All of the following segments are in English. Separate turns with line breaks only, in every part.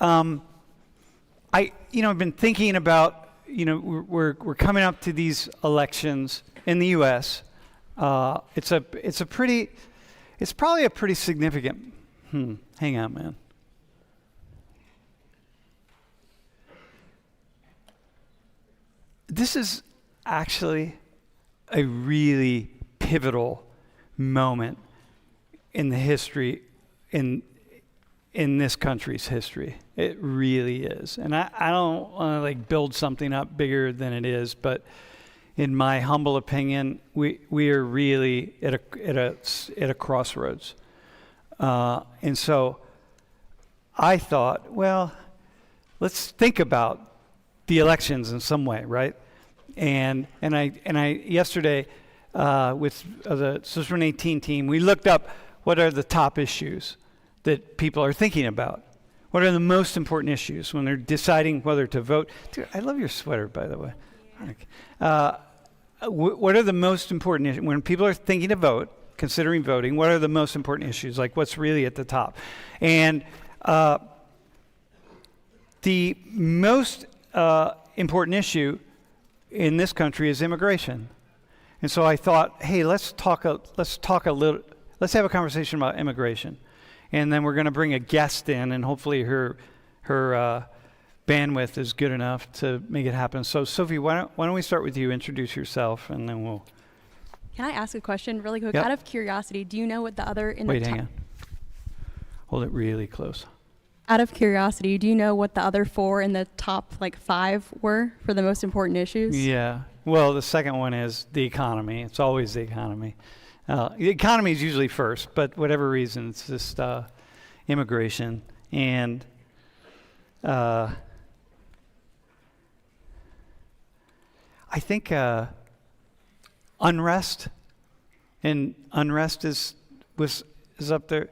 I've been thinking about, we're coming up to these elections in the U.S. It's probably a pretty significant. Hang on, man. This is actually a really pivotal moment in the history, in this country's history. It really is. And I don't want to build something up bigger than it is, but in my humble opinion, we are really at a crossroads. And so I thought, well, let's think about the elections in some way, right? And I yesterday with the System 18 team, we looked up what are the top issues that people are thinking about. What are the most important issues when they're deciding whether to vote? Dude, I love your sweater, by the way. What are the most important issues when people are thinking to vote, considering voting? What are the most important issues? Like what's really at the top? And the most important issue in this country is immigration. And so I thought, hey, let's have a conversation about immigration. And then we're going to bring a guest in, and hopefully her bandwidth is good enough to make it happen. So Sophie, why don't we start with you? Introduce yourself, and then we'll.
Can I ask a question really quick?
Yep.
Out of curiosity, do you know what the other
Wait, hang on. Hold it really close.
Out of curiosity, do you know what the other 4 in the top 5 were for the most important issues?
Yeah. Well, the second one is the economy. It's always the economy. The economy is usually first, but whatever reason, it's just immigration. And I think unrest is up there.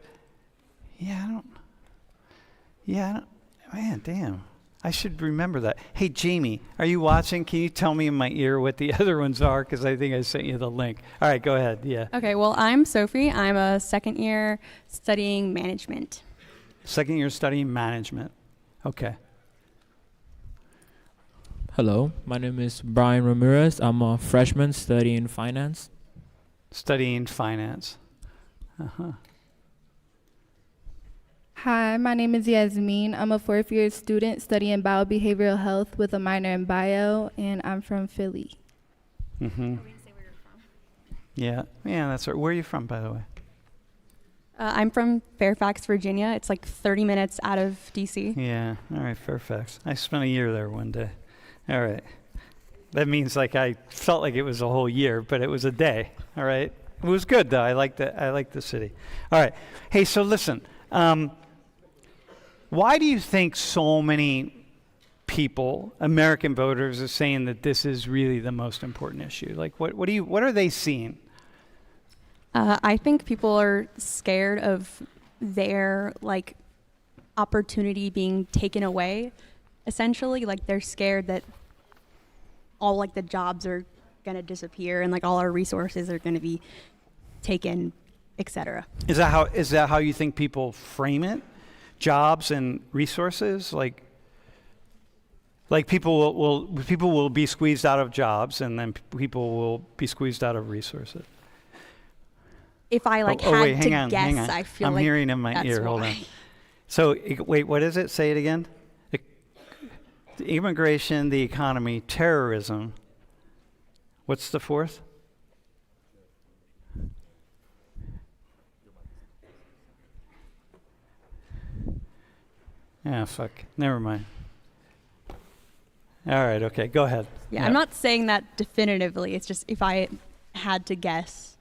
Man, damn. I should remember that. Hey, Jamie, are you watching? Can you tell me in my ear what the other ones are? Because I think I sent you the link. All right, go ahead. Yeah.
Okay, well, I'm Sophie. I'm a second year studying management.
Second year studying management. Okay.
Hello, my name is Brian Ramirez. I'm a freshman studying finance.
Studying finance. Uh-huh.
Hi, my name is Yasmin. I'm a 4th year student studying biobehavioral health with a minor in bio, and I'm from Philly.
Mm-hmm.
Are we going to say where you're from?
Yeah, that's right. Where are you from, by the way?
I'm from Fairfax, Virginia. It's 30 minutes out of D.C.
Yeah, all right, Fairfax. I spent a year there one day. All right. That means I felt like it was a whole year, but it was a day, all right? It was good, though. I liked the city. All right. Hey, so listen. Why do you think so many people, American voters, are saying that this is really the most important issue? What are they seeing?
I think people are scared of their opportunity being taken away. Essentially, they're scared that all the jobs are going to disappear and all our resources are going to be taken, etc.
Is that how you think people frame it? Jobs and resources, people will be squeezed out of jobs, and then people will be squeezed out of resources.
If I
wait,
hang on.
I feel I'm hearing in my ear. Hold on. So wait, what is it? Say it again. The immigration, the economy, terrorism. What's the fourth? Yeah, fuck. Never mind. All right, okay, go ahead.
Yeah, I'm not saying that definitively. It's just if I had to guess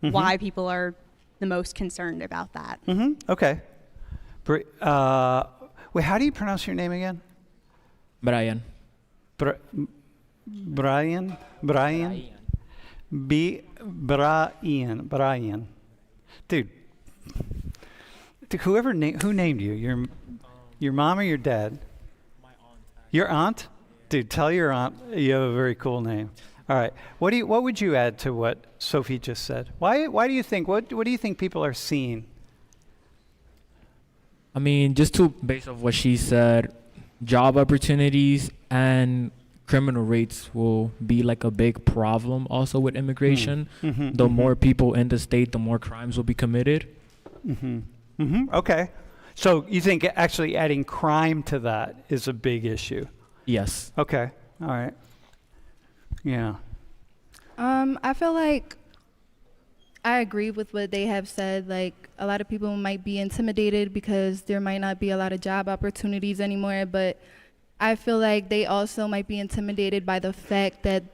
why people are the most concerned about that.
Mm-hmm. Okay. Wait, how do you pronounce your name again?
Brian.
Brian? Brian. Dude, who named you? Your mom or your dad?
My aunt.
Your aunt? Dude, tell your aunt you have a very cool name. All right. What would you add to what Sophie just said? Why do you think what do you think people are seeing?
I mean, just to based off what she said, job opportunities and criminal rates will be like a big problem also with immigration.
Mm-hmm,
The more people in the state, the more crimes will be committed.
Okay. So you think actually adding crime to that is a big issue?
Yes.
Okay. All right. Yeah.
I feel like I agree with what they have said. Like, a lot of people might be intimidated because there might not be a lot of job opportunities anymore, but I feel like they also might be intimidated by the fact that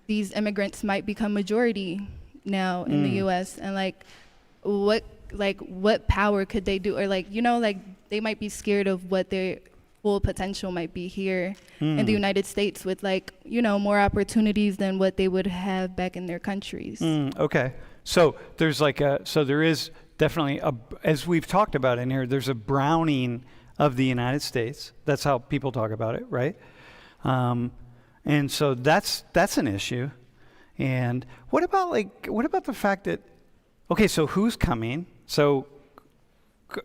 these immigrants might become majority now in the U.S. and what power could they do, or they might be scared of what their full potential might be here in the United States with more opportunities than what they would have back in their countries.
Okay. So there is definitely as we've talked about in here, there's a browning of the United States. That's how people talk about it, right? And so that's an issue. And what about the fact that, okay, so who's coming? So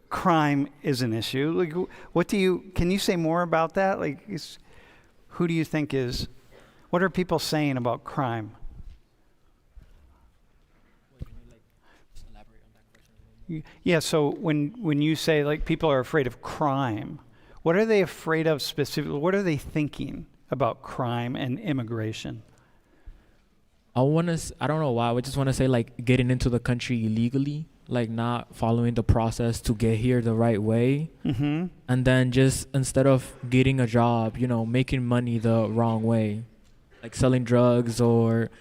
crime is an issue. Can you say more about that? Who do you think what are people saying about crime? Yeah, so when you say people are afraid of crime, what are they afraid of specifically? What are they thinking about crime and immigration?
I don't know why, I just want to say getting into the country illegally, not following the process to get here the right way.
Mm-hmm.
And then just instead of getting a job, making money the wrong way, like selling drugs or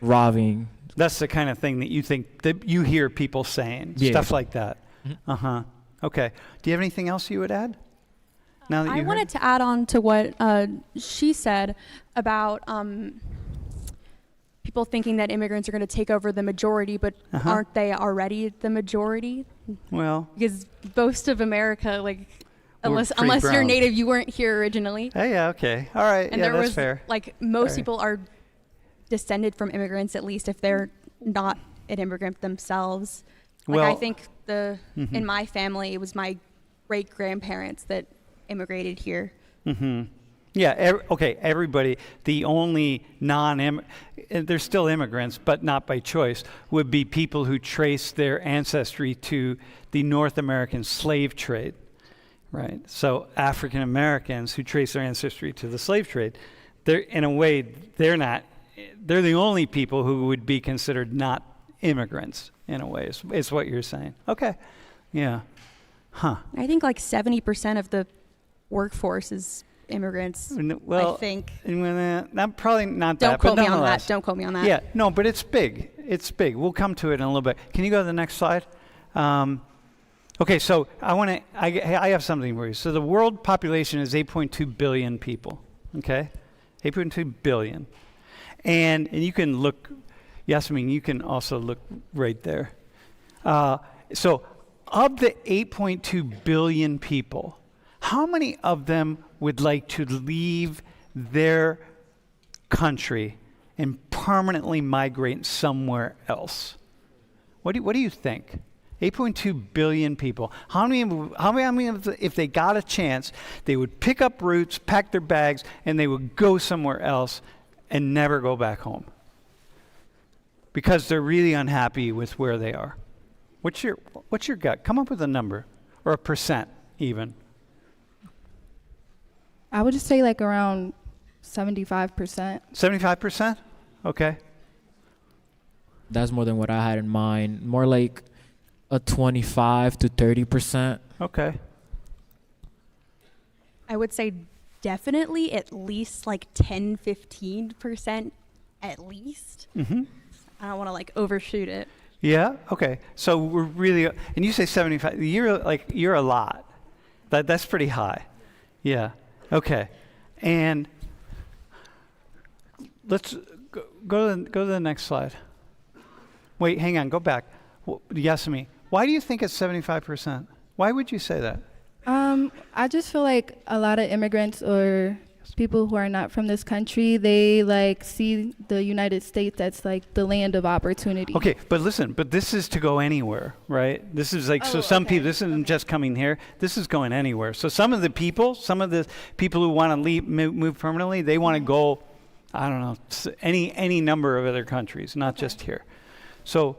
robbing.
That's the kind of thing that you think that you hear people saying, stuff like that.
Mm-hmm.
Uh-huh. Okay. Do you have anything else you would add? Now that
I wanted to add on to what she said about people thinking that immigrants are going to take over the majority, but aren't they already the majority?
Well,
because most of America, unless
pretty
you're
brown.
native, you weren't here originally.
hey, yeah, okay. All right.
And
yeah,
there
that's
was
fair.
Most
Fair.
people are descended from immigrants, at least if they're not an immigrant themselves. I
Well,
think in my family, it was my great grandparents that immigrated here.
Mm-hmm. Yeah, okay, everybody, the only they're still immigrants, but not by choice, would be people who trace their ancestry to the North American slave trade, right? So African Americans who trace their ancestry to the slave trade, in a way, they're the only people who would be considered not immigrants, in a way, is what you're saying. Okay, yeah. Huh.
I think 70% of the workforce is immigrants.
Well,
I think.
Not probably not
Don't
that,
quote
but
me on that.
nonetheless.
Don't quote me on that.
Yeah, no, but it's big. It's big. We'll come to it in a little bit. Can you go to the next slide? Okay, so I have something for you. So the world population is 8.2 billion people. Okay, 8.2 billion, and you can look. Yasmin, you can also look right there. So of the 8.2 billion people, how many of them would like to leave their country and permanently migrate somewhere else? What do you think? 8.2 billion people. How many if they got a chance, they would pick up roots, pack their bags, and they would go somewhere else and never go back home? Because they're really unhappy with where they are. What's your gut? Come up with a number or a percent even.
I would just say around 75%.
75%? Okay.
That's more than what I had in mind. More like a 25 to 30%.
Okay.
I would say definitely at least 10, 15% at least.
Mm-hmm.
I don't want to overshoot it.
Yeah. Okay. So we're really, and you say 75. You're a lot. That's pretty high. Yeah. Okay. And let's go to the next slide. Wait, hang on. Go back. Yasmin, why do you think it's 75%? Why would you say that?
I just feel like a lot of immigrants or people who are not from this country, they like see the United States as like the land of opportunity.
Okay, but listen, but this is to go anywhere, right? This is like, so some people, this isn't just coming here, this is going anywhere. So some of the people who want to leave, move permanently, they want to go, I don't know, any number of other countries, not just here. So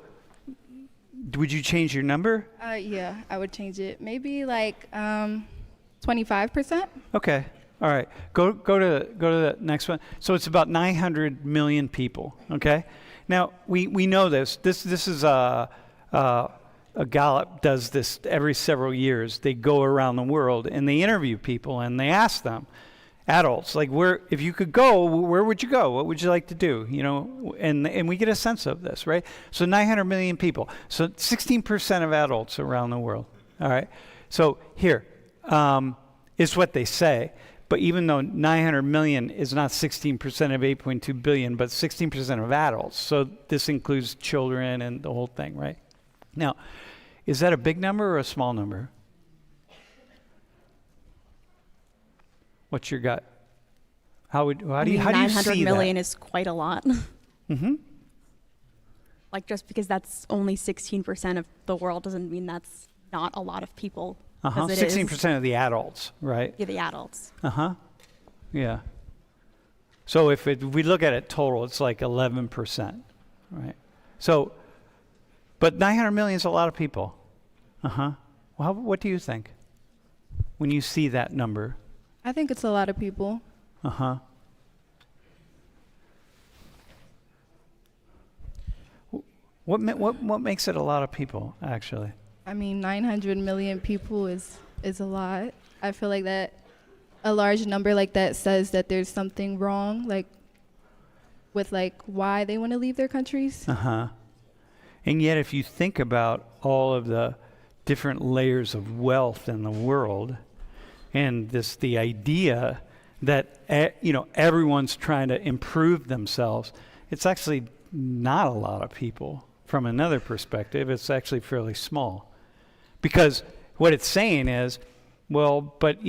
would you change your number?
Yeah, I would change it. Maybe like 25%.
Okay. All right, go to the next one. So it's about 900 million people. Okay, now we know this. This is a Gallup does this every several years. They go around the world and they interview people and they ask them, adults, like, where, if you could go, where would you go? What would you like to do? You know, and we get a sense of this, right? So 900 million people. So 16% of adults around the world. All right. So here is what they say. But even though 900 million is not 16% of 8.2 billion, but 16% of adults. So this includes children and the whole thing, right? Now, is that a big number or a small number? What's your gut? How do you see that?
900 million is quite a lot.
Mm-hmm.
Like, just because that's only 16% of the world doesn't mean that's not a lot of people.
16% of the adults, right?
Yeah, the adults.
Yeah. So if we look at it total, it's like 11%, right? So, but 900 million is a lot of people. Well, what do you think when you see that number?
I think it's a lot of people.
What makes it a lot of people, actually?
I mean, 900 million people is a lot. I feel like that a large number like that says that there's something wrong, like with like why they want to leave their countries.
And yet, if you think about all of the different layers of wealth in the world, and the idea that everyone's trying to improve themselves, it's actually not a lot of people. From another perspective, it's actually fairly small. Because what it's saying is, well, but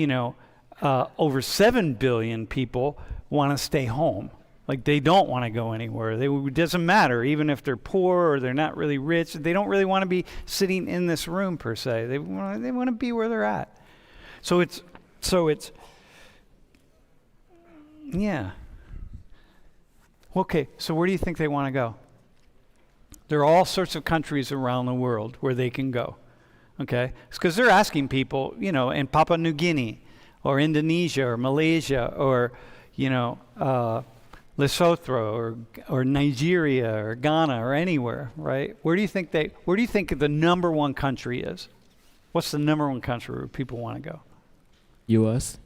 over 7 billion people want to stay home. Like, they don't want to go anywhere. It doesn't matter, even if they're poor or they're not really rich. They don't really want to be sitting in this room per se. They want to be where they're at. So it's yeah. Okay, so where do you think they want to go? There are all sorts of countries around the world where they can go. Okay? It's because they're asking people, in Papua New Guinea or Indonesia or Malaysia or, Lesotho or Nigeria or Ghana or anywhere, right? Where do you think the number one country is? What's the number one country where people want to go?
U.S.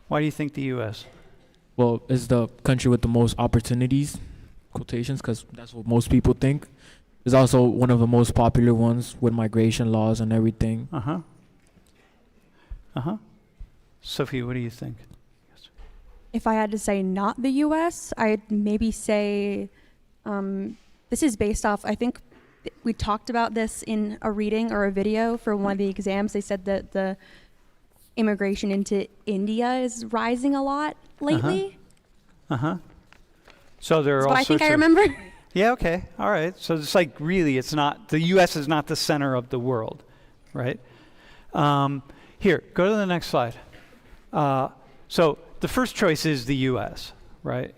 Why do you think the U.S.?
Well, it's the country with the most opportunities, quotations, because that's what most people think. It's also one of the most popular ones with migration laws and everything.
Sophie, what do you think?
If I had to say not the U.S., I'd maybe say this is based off, I think we talked about this in a reading or a video for one of the exams. They said that the immigration into India is rising a lot lately.
So there are
That's
all
what I think
sorts
I remember.
Yeah, okay. All right. So it's like, really, it's not, the U.S. is not the center of the world, right? Here, go to the next slide. So the first choice is the U.S., right?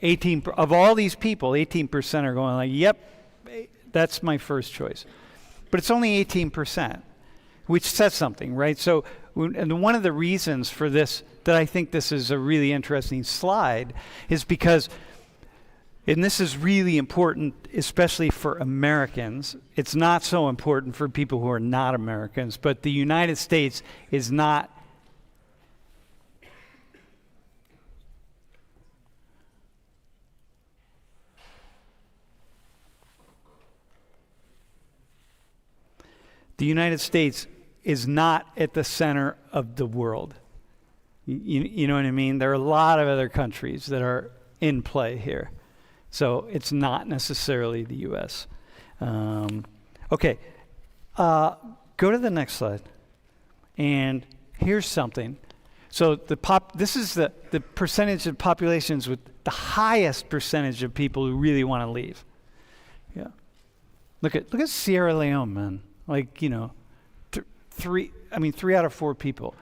Of all these people, 18% are going like, yep, that's my first choice. But it's only 18%, which says something, right? So, and one of the reasons for this, that I think this is a really interesting slide, is because, and this is really important, especially for Americans. It's not so important for people who are not Americans, but the United States is not at the center of the world. You know what I mean? There are a lot of other countries that are in play here. So it's not necessarily the U.S. Okay. Go to the next slide. And here's something. So this is the percentage of populations with the highest percentage of people who really want to leave. Yeah. Look at Sierra Leone, man. Like, you know, 3 out of 4 people.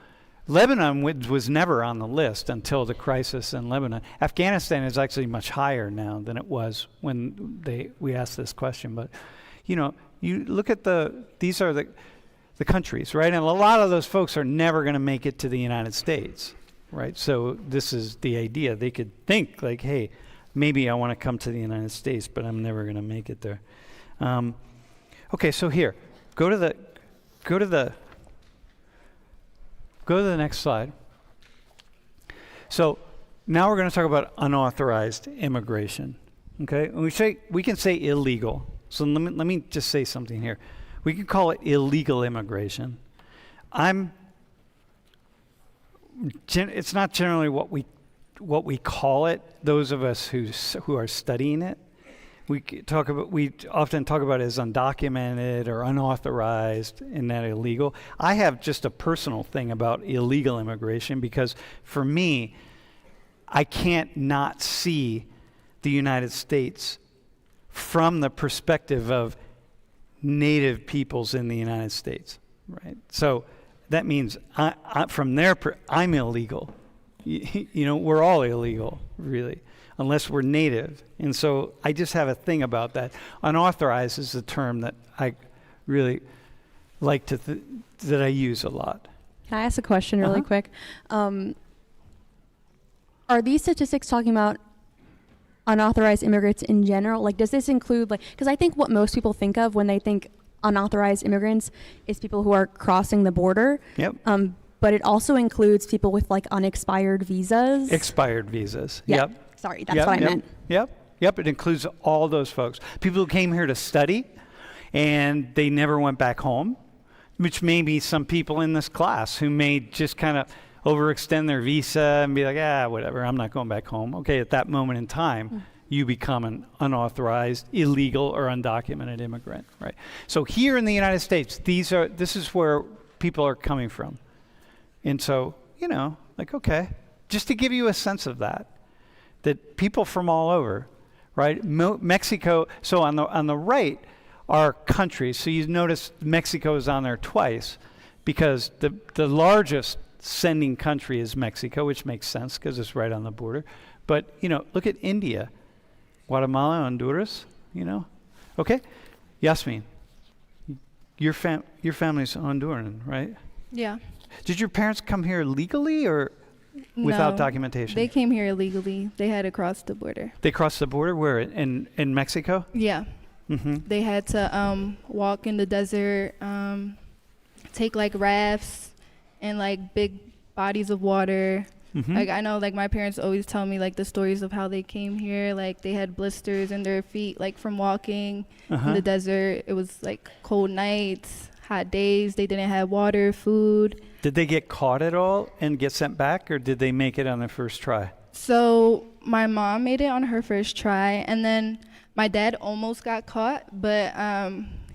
Lebanon was never on the list until the crisis in Lebanon. Afghanistan is actually much higher now than it was when we asked this question. But, you know, you look at these are the countries, right? And a lot of those folks are never going to make it to the United States, right? So this is the idea. They could think like, hey, maybe I want to come to the United States, but I'm never going to make it there. Okay, so here, go to the next slide. So now we're going to talk about unauthorized immigration. Okay, and we can say illegal. So let me just say something here. We can call it illegal immigration. It's not generally what we call it. Those of us who are studying it, we often talk about it as undocumented or unauthorized, and that illegal. I have just a personal thing about illegal immigration because for me, I can't not see the United States from the perspective of native peoples in the United States, right? So that means I'm illegal. You know, we're all illegal, really, unless we're native. And so I just have a thing about that. Unauthorized is the term that I really like that I use a lot.
Can I ask a question really quick? Are these statistics talking about unauthorized immigrants in general? Like, does this include, like, because I think what most people think of when they think unauthorized immigrants is people who are crossing the border.
Yep.
But it also includes people with like unexpired visas.
Expired visas.
Yeah.
Yep.
Sorry, that's what I meant.
Yep. It includes all those folks. People who came here to study and they never went back home, which may be some people in this class who may just kind of overextend their visa and be like, whatever, I'm not going back home. Okay, at that moment in time, you become an unauthorized, illegal, or undocumented immigrant, right? So here in the United States, this is where people are coming from. And so, you know, like, okay, just to give you a sense of that people from all over, right? Mexico, so on the right are countries. So you notice Mexico is on there twice because the largest sending country is Mexico, which makes sense because it's right on the border. But, you know, look at India, Guatemala, Honduras, you know. Okay, Yasmin, your family's Honduran, right?
Yeah.
Did your parents come here legally or without
No,
documentation?
they came here illegally. They had to cross the border.
They crossed the border where? In Mexico?
Yeah.
Mm-hmm.
They had to walk in the desert, take like rafts and like big bodies of water.
Mm-hmm.
Like I know like my parents always tell me like the stories of how they came here. Like they had blisters in their feet like from walking in the desert. It was like cold nights, hot days. They didn't have water, food.
Did they get caught at all and get sent back, or did they make it on their first try?
So my mom made it on her first try, and then my dad almost got caught, but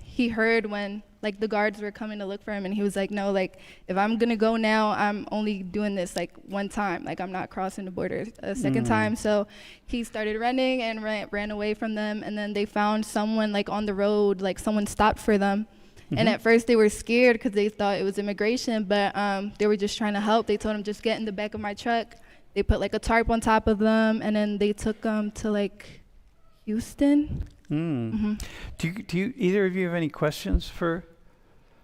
he heard when like the guards were coming to look for him, and he was like, no, like if I'm gonna go now, I'm only doing this like one time, like I'm not crossing the border a second time. So he started running and ran away from them, and then they found someone like on the road, like someone stopped for them. And at first they were scared because they thought it was immigration, but they were just trying to help. They told him, just get in the back of my truck. They put like a tarp on top of them, and then they took them to like Houston.
Do you either of you have any questions for?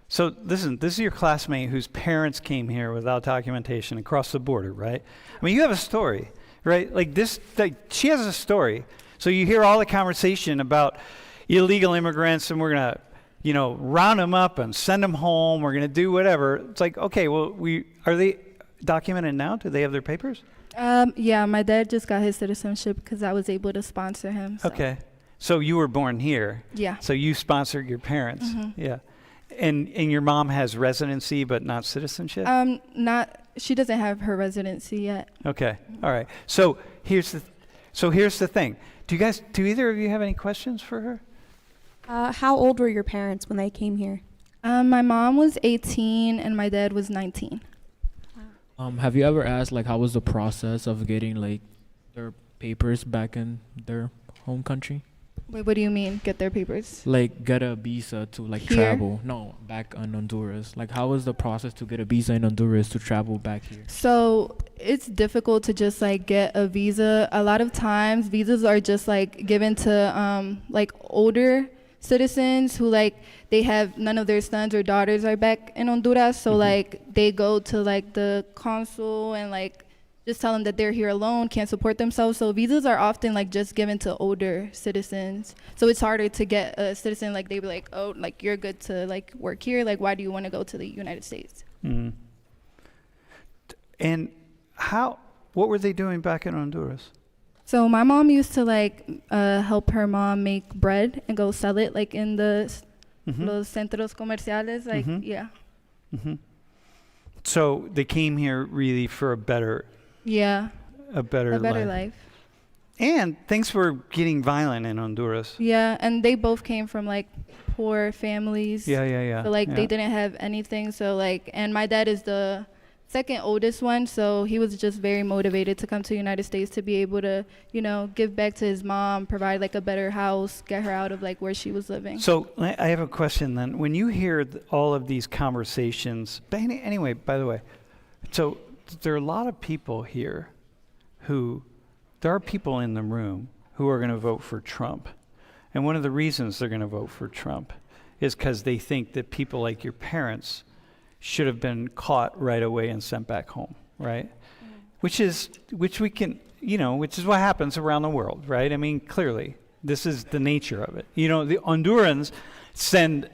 So listen, this is your classmate whose parents came here without documentation and crossed the border, right? I mean, you have a story, right? Like this, like she has a story. So you hear all the conversation about illegal immigrants, and we're gonna, you know, round them up and send them home. We're gonna do whatever. It's like, okay, well, are they documented now? Do they have their papers?
Yeah, my dad just got his citizenship because I was able to sponsor him. So.
Okay, so you were born here.
Yeah.
So you sponsored your parents. Yeah. And your mom has residency but not citizenship?
She doesn't have her residency yet.
Okay. All right. So here's the thing. Do either of you have any questions for her?
How old were your parents when they came here?
My mom was 18 and my dad was 19.
Have you ever asked like how was the process of getting like their papers back in their home country?
Wait, what do you mean, get their papers?
Like get a visa to like
Here?
travel. No, back in Honduras. Like how was the process to get a visa in Honduras to travel back here?
So it's difficult to just like get a visa. A lot of times visas are just like given to like older citizens who like they have none of their sons or daughters are back in Honduras. So like they go to like the consul and like just tell them that they're here alone, can't support themselves. So visas are often like just given to older citizens. So it's harder to get a citizen like they be like, oh, like you're good to like work here. Like why do you want to go to the United States?
Mm-hmm. And what were they doing back in Honduras?
So my mom used to like help her mom make bread and go sell it like in the los centros comerciales. Like yeah.
Mm-hmm. So they came here really for a better
life.
And things were getting violent in Honduras.
Yeah, and they both came from like poor families.
Yeah.
So like they didn't have anything. So like, and my dad is the second oldest one, so he was just very motivated to come to the United States to be able to, you know, give back to his mom, provide like a better house, get her out of like where she was living.
So I have a question then. When you hear all of these conversations, but anyway, by the way, so there are a lot of people here there are people in the room who are going to vote for Trump. And one of the reasons they're going to vote for Trump is because they think that people like your parents should have been caught right away and sent back home, right? Which is what happens around the world, right? I mean, clearly, this is the nature of it. You know, the Hondurans send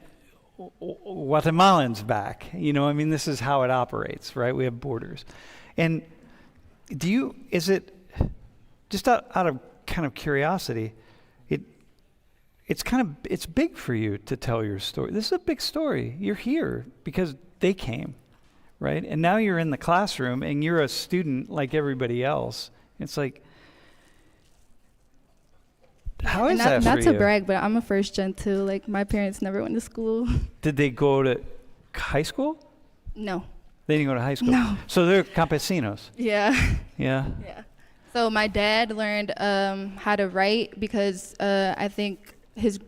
Guatemalans back. You know, I mean, this is how it operates, right? We have borders. And is it, just out of kind of curiosity, it's big for you to tell your story. This is a big story. You're here because they came, right? And now you're in the classroom and you're a student like everybody else. It's like, how is that for you?
Not to brag, but I'm a first gen too. Like my parents never went to school.
Did they go to high school?
No.
They didn't go to high school?
No.
So they're campesinos?
Yeah.
Yeah?
Yeah. So my dad learned how to write because I think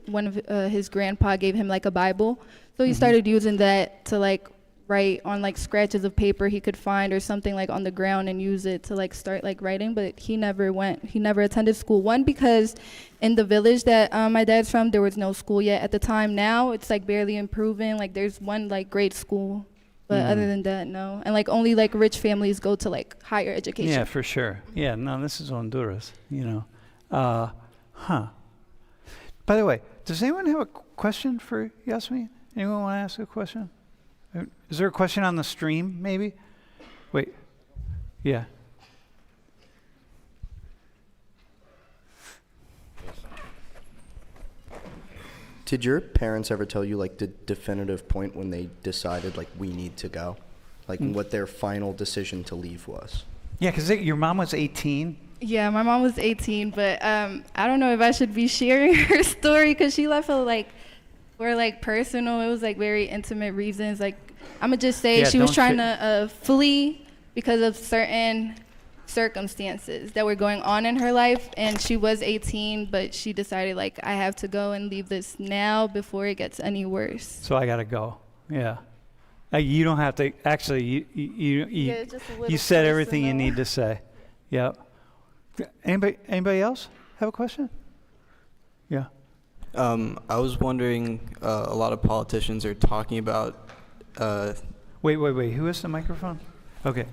one of his grandpa gave him like a Bible. So he started using that to like write on like scratches of paper he could find or something like on the ground and use it to like start like writing. But he never attended school. One, because in the village that my dad's from, there was no school yet at the time. Now it's like barely improving. Like there's one like grade school. But other than that, no. And like only like rich families go to like higher education.
Yeah, for sure. Yeah, no, this is Honduras, you know. By the way, does anyone have a question for Yasmin? Anyone want to ask a question? Is there a question on the stream, maybe? Wait. Yeah.
Did your parents ever tell you like the definitive point when they decided like we need to go? Like what their final decision to leave was?
Yeah, because your mom was 18.
Yeah, my mom was 18, but I don't know if I should be sharing her story because she left for like personal. It was like very intimate reasons. Like I'm gonna just say she was trying to flee because of certain circumstances that were going on in her life, and she was 18, but she decided like I have to go and leave this now before it gets any worse.
So I gotta go. Yeah. You don't have to. Actually, you said everything you need to say. Yeah. Anybody else have a question? Yeah.
I was wondering, a lot of politicians are talking about.
Wait. Who has the microphone? Okay.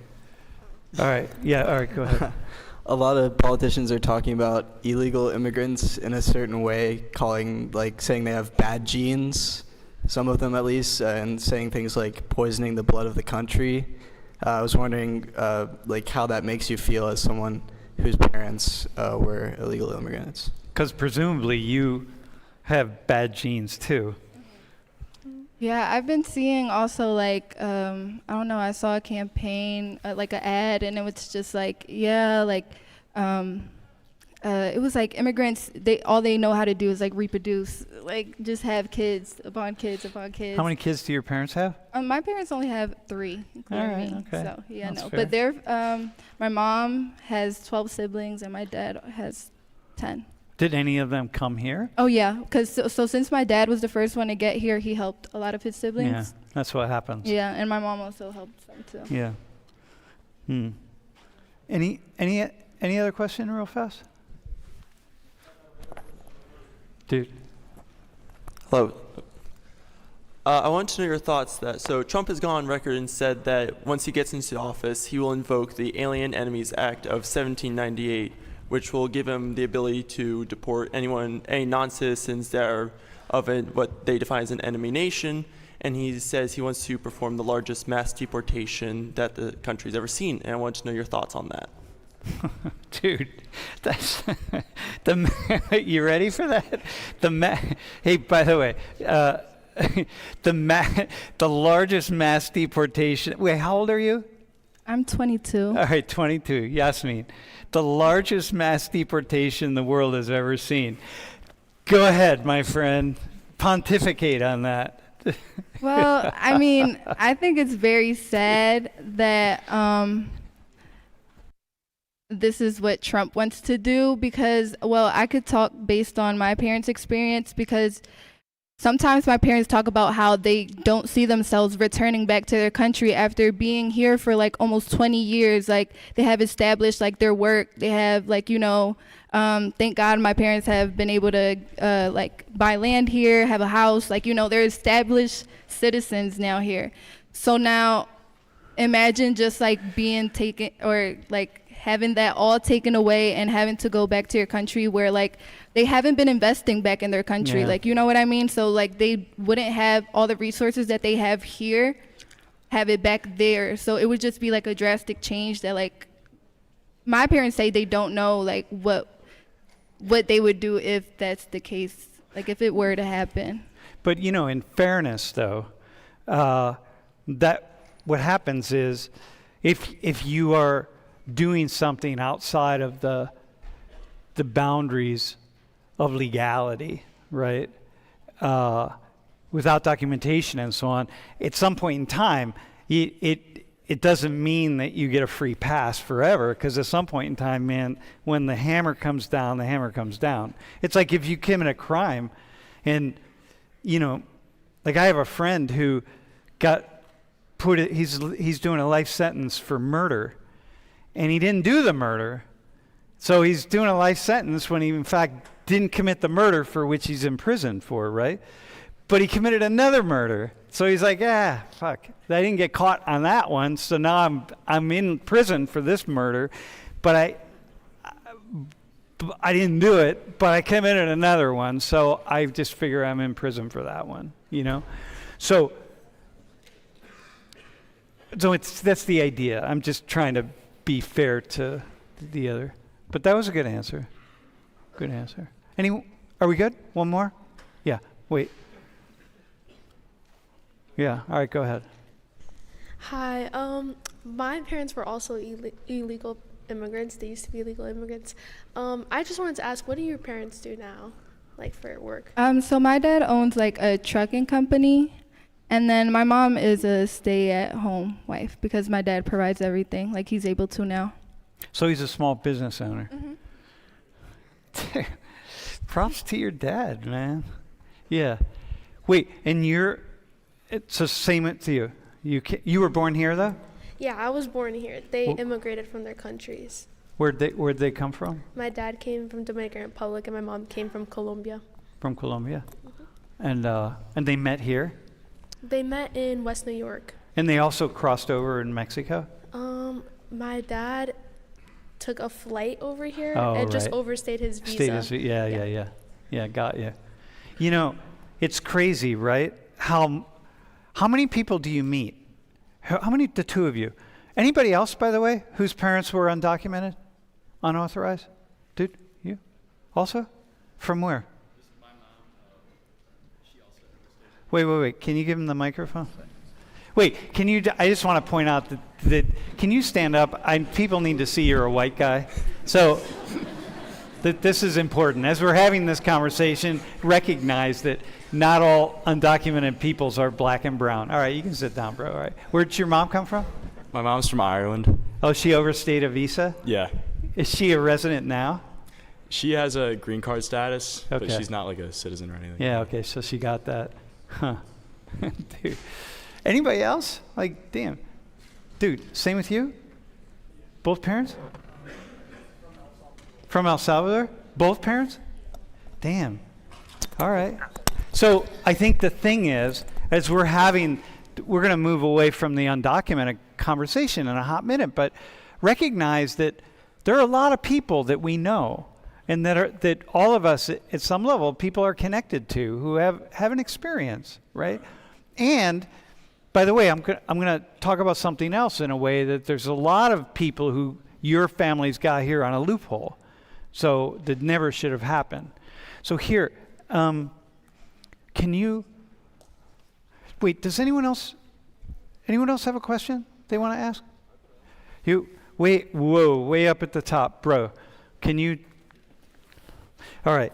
All right. Yeah. All right. Go ahead.
A lot of politicians are talking about illegal immigrants in a certain way, saying they have bad genes, some of them at least, and saying things like poisoning the blood of the country. I was wondering, how that makes you feel as someone whose parents were illegal immigrants.
Because presumably you have bad genes too.
Yeah, I've been seeing also like, I don't know, I saw a campaign, like an ad, and it was just like, it was like immigrants, all they know how to do is like reproduce, like just have kids upon kids upon kids.
How many kids do your parents have?
My parents only have 3, including
All right,
me.
okay.
So yeah,
That's
no.
fair.
But my mom has 12 siblings and my dad has 10.
Did any of them come here?
Oh yeah, because so since my dad was the first one to get here, he helped a lot of his
Yeah,
siblings.
that's what happens.
Yeah, and my mom also helped them too.
Yeah. Any other question real fast? Dude.
Hello. I want to know your thoughts so Trump has gone on record and said that once he gets into office, he will invoke the Alien Enemies Act of 1798, which will give him the ability to deport any non-citizens that are of what they define as an enemy nation. And he says he wants to perform the largest mass deportation that the country's ever seen. And I want to know your thoughts on that.
Dude, that's you ready for that? Hey, by the way, the largest mass deportation. Wait, how old are you?
I'm 22.
All right, 22. Yasmin, the largest mass deportation the world has ever seen. Go ahead, my friend. Pontificate on that.
Well, I mean, I think it's very sad that this is what Trump wants to do because, well, I could talk based on my parents' experience because sometimes my parents talk about how they don't see themselves returning back to their country after being here for like almost 20 years. Like they have established like their work. They have like, thank God my parents have been able to like buy land here, have a house. Like, they're established citizens now here. So now imagine just like being taken or like having that all taken away and having to go back to your country where like they haven't been investing back in their country.
Yeah.
Like, you know what I mean? So like they wouldn't have all the resources that they have here, have it back there. So it would just be like a drastic change that like my parents say they don't know like what they would do if that's the case, like if it were to happen.
But in fairness, though, that what happens is, if you are doing something outside of the boundaries of legality, right, without documentation and so on, at some point in time, it doesn't mean that you get a free pass forever, because at some point in time, man, when the hammer comes down, the hammer comes down. It's like if you commit a crime, and like I have a friend who he's doing a life sentence for murder, and he didn't do the murder, so he's doing a life sentence when he in fact didn't commit the murder for which he's in prison for, right? But he committed another murder. So he's like, fuck, I didn't get caught on that one, so now I'm in prison for this murder, but I didn't do it, but I committed another one, so I just figure I'm in prison for that one, So that's the idea. I'm just trying to be fair to the other. But that was a good answer. Good answer. Are we good? One more? Yeah, wait. Yeah, all right, go ahead.
Hi, my parents were also illegal immigrants. They used to be illegal immigrants. I just wanted to ask, what do your parents do now, like for work?
So my dad owns like a trucking company, and then my mom is a stay-at-home wife because my dad provides everything, like he's able to now.
So he's a small business owner.
Mm-hmm.
Props to your dad, man. Yeah. Wait, and it's the same to you. You were born here, though?
Yeah, I was born here. They immigrated from their countries.
Where'd they come from?
My dad came from Dominican Republic, and my mom came from Colombia.
From Colombia. And they met here?
They met in West New York.
And they also crossed over in Mexico?
My dad took a flight over here
right.
and just overstayed his visa.
Yeah, got you. It's crazy, right? How many people do you meet? How many, the two of you? Anybody else, by the way, whose parents were undocumented, unauthorized? Dude, you? Also? From where?
My mom, she also
Wait. Can you give him the microphone? Wait, I just want to point out that can you stand up? People need to see you're a white guy. So this is important. As we're having this conversation, recognize that not all undocumented peoples are black and brown. All right, you can sit down, bro. All right. Where'd your mom come from?
My mom's from Ireland.
Oh, she overstayed a visa?
Yeah.
Is she a resident now?
She has a green card status, but
Okay.
she's not like a citizen or anything.
Yeah, okay, so she got that. Huh. Dude. Anybody else? Like, damn. Dude, same with you? Both parents? From El Salvador? Both parents? Damn. All right. So I think the thing is, as we're going to move away from the undocumented conversation in a hot minute, but recognize that there are a lot of people that we know and that all of us at some level, people are connected to who have an experience, right? And by the way, I'm going to talk about something else in a way that there's a lot of people who your family's got here on a loophole. So that never should have happened. So here, can you, wait, does anyone else have a question they want to ask? Way up at the top, bro. Can you, all right.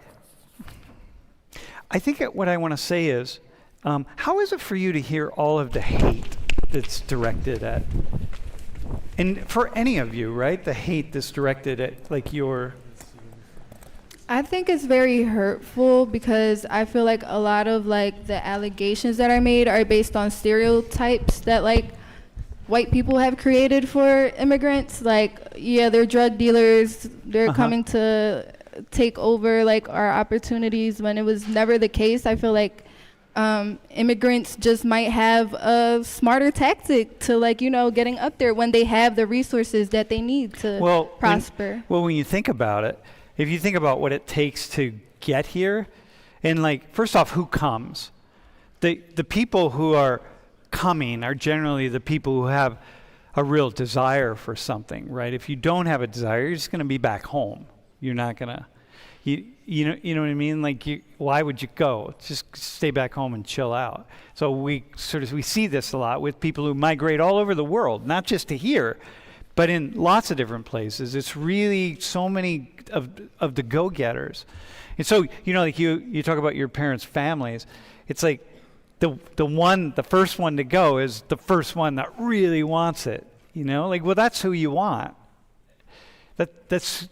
I think what I want to say is, how is it for you to hear all of the hate that's directed at, and for any of you, right? The hate that's directed at like your,
I think it's very hurtful because I feel like a lot of like the allegations that are made are based on stereotypes that like white people have created for immigrants. Like, yeah, they're drug dealers, they're coming to take over like our opportunities, when it was never the case. I feel like immigrants just might have a smarter tactic to like, getting up there when they have the resources that they need to prosper.
When you think about it, if you think about what it takes to get here, and like, first off, who comes? The people who are coming are generally the people who have a real desire for something, right? If you don't have a desire, you're just going to be back home. You're not going to, you know what I mean? Like, why would you go? Just stay back home and chill out. So we see this a lot with people who migrate all over the world, not just to here, but in lots of different places. It's really so many of the go-getters. And so, like you talk about your parents' families, it's like the first one to go is the first one that really wants it, Like, well, that's who you want. That's,